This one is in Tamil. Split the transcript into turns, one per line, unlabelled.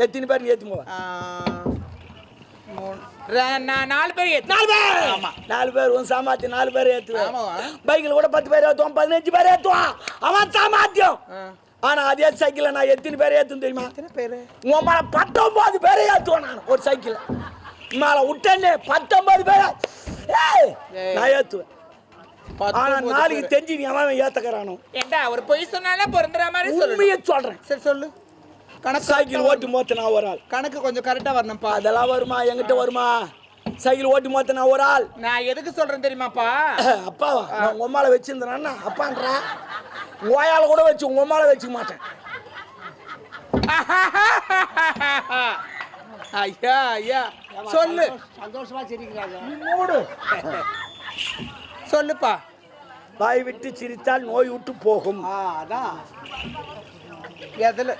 எத்தனை பேர் நீ ஏற்றி போவ?
4 பேர்
4 பேர்.
ஆமா
4 பேர் உன் சாமர்த்தியம். 4 பேர் ஏற்றுவேன். பைக்கில் கூட 10 பேர் ஏற்றுவான், 15 பேர் ஏற்றுவான். அவன் சாமர்த்தியம். ஆனா அதே சைக்கிள் நான் எத்தனை பேர் ஏற்றும் தெரியுமா?
எத்தனை பேர்?
உன் மேல 19 பேரை ஏற்றுவேன் நான் ஒரு சைக்கிள் மேல விட்டேன்னு 19 பேர் நான் ஏற்றுவேன். ஆனா நாளைக்கு தெரிஞ்சு நீ அவன் ஏத்துக்கிறானோ
ஏண்டா ஒரு பொய் சொன்னாலே பொருந்துற மாதிரி சொல்லு.
உண்மையை சொல்றேன்.
சரி சொல்லு. கணக்கு
சைக்கிள் ஓட்டி மோத்த நான் ஒரு ஆள்.
கணக்கு கொஞ்சம் கரெக்டா வரணும்ப்பா.
அதெல்லாம் வருமா? என்கிட்ட வருமா? சைக்கிள் ஓட்டி மோத்த நான் ஒரு ஆள்.
நான் எதுக்கு சொல்றேன் தெரியுமாப்பா?
அப்பாவா? நான் உங்க அம்மால வச்சிருந்தேன்னா அப்பான்றா ஓயால கூட வச்சு உங்க அம்மால வச்சுக்க மாட்டேன்.
ஐயா ஐயா சொல்லு.
சந்தோஷமா சிரிக்கிறாங்க.
மூடு.
சொல்லுப்பா.
வாய் விட்டு சிரித்தால் நோய் விட்டு போகும்.
அதான்
எதுல